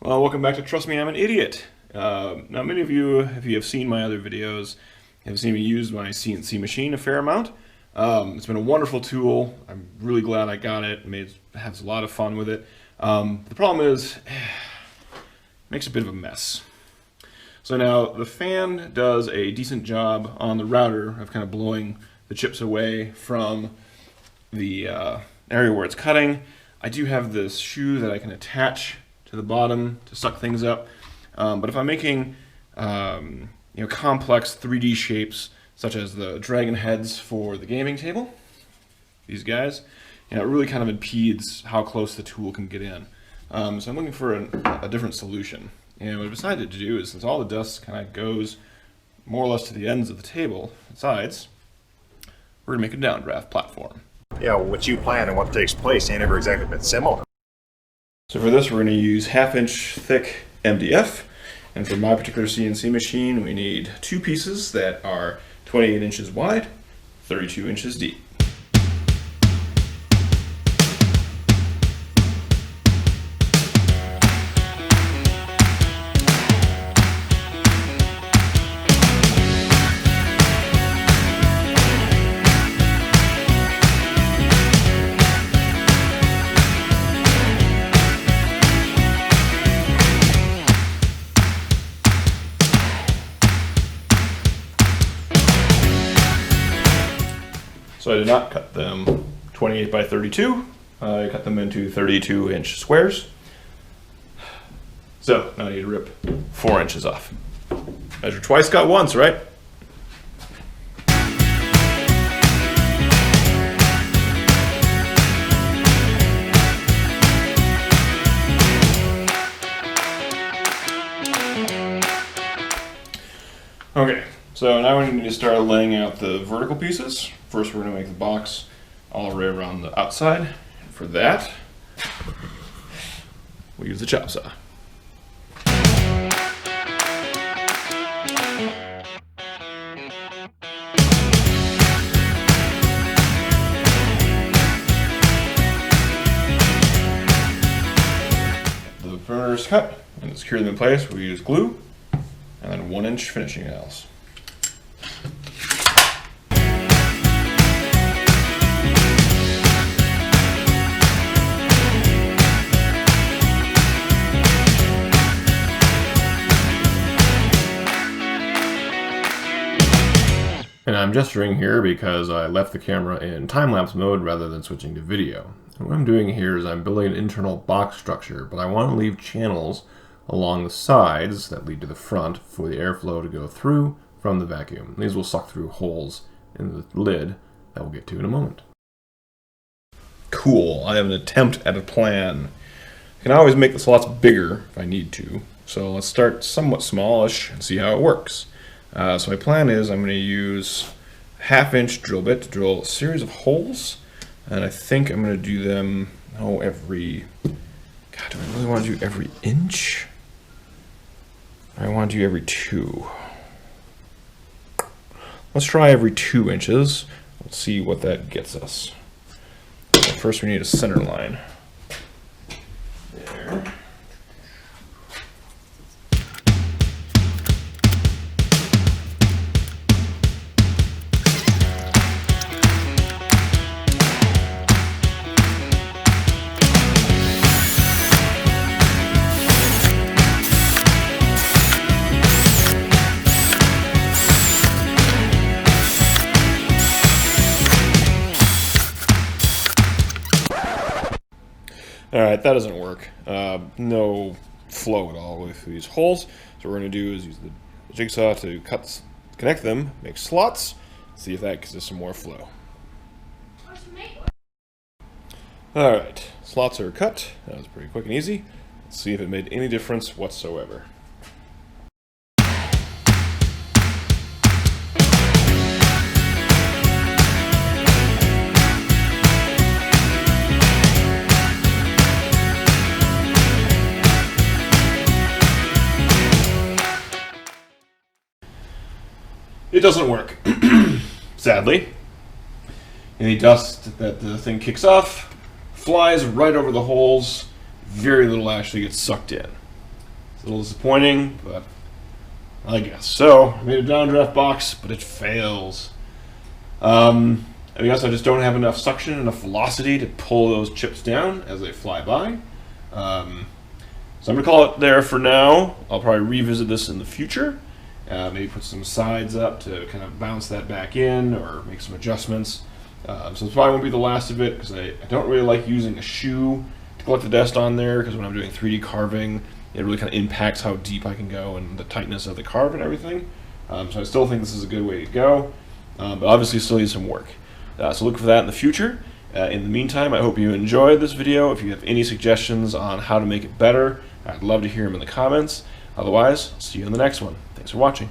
Well, welcome back to Trust Me, I'm an Idiot. Now, many of you, if you have seen my other videos, have seen me use my CNC machine a fair amount. It's been a wonderful tool. I'm really glad I got it. Has a lot of fun with it. The problem is, it makes a bit of a mess. So now, the fan does a decent job on the router of kind of blowing the chips away from the area where it's cutting. I do have this shoe that I can attach to the bottom to suck things up. But if I'm making complex 3D shapes, such as the dragon heads for the gaming table, these guys, it really kind of impedes how close the tool can get in. So I'm looking for a different solution. And what I decided to do is, since all the dust kind of goes more or less to the ends of the table and sides, we're going to make a downdraft platform. Yeah, what you plan and what takes place ain't ever exactly been similar. So for this, we're going to use 1/2 inch thick MDF, and for my particular CNC machine, we need two pieces that are 28 inches wide, 32 inches deep. So I did not cut them 28 by 32. I cut them into 32-inch squares. So now I need to rip 4 inches off. Measure twice, got once, right? Okay, so now we need to start laying out the vertical pieces. First, we're going to make the box all the way around the outside. For that, we'll use the chop saw. The perimeter is cut and secured in place. We use glue and then 1-inch finishing nails. And I'm gesturing here because I left the camera in time-lapse mode rather than switching to video. And what I'm doing here is I'm building an internal box structure, but I want to leave channels along the sides that lead to the front for the airflow to go through from the vacuum. These will suck through holes in the lid that we'll get to in a moment. Cool, I have an attempt at a plan. I can always make the slots bigger if I need to, so let's start somewhat smallish and see how it works. So my plan is I'm going to use 1/2 inch drill bit to drill a series of holes, and I think I'm going to do them every, God, do I really want to do every inch? I want to do every 2. Let's try every 2 inches. Let's see what that gets us. So first we need a center line. There. Alright, that doesn't work. No flow at all with these holes. So what we're going to do is use the jigsaw to connect them, make slots, see if that gives us some more flow. Alright, slots are cut. That was pretty quick and easy. Let's see if it made any difference whatsoever. It doesn't work, sadly. Any dust that the thing kicks off flies right over the holes. Very little actually gets sucked in. It's a little disappointing, but I guess. So, I made a downdraft box, but it fails. I guess I just don't have enough suction, enough velocity to pull those chips down as they fly by. So I'm going to call it there for now. I'll probably revisit this in the future. Maybe put some sides up to kind of bounce that back in or make some adjustments. So this probably won't be the last of it because I don't really like using a shoe to collect the dust on there, because when I'm doing 3D carving, it really kind of impacts how deep I can go and the tightness of the carve and everything. So I still think this is a good way to go, but obviously still needs some work. So look for that in the future. In the meantime, I hope you enjoyed this video. If you have any suggestions on how to make it better, I'd love to hear them in the comments. Otherwise, see you in the next one. Thanks for watching.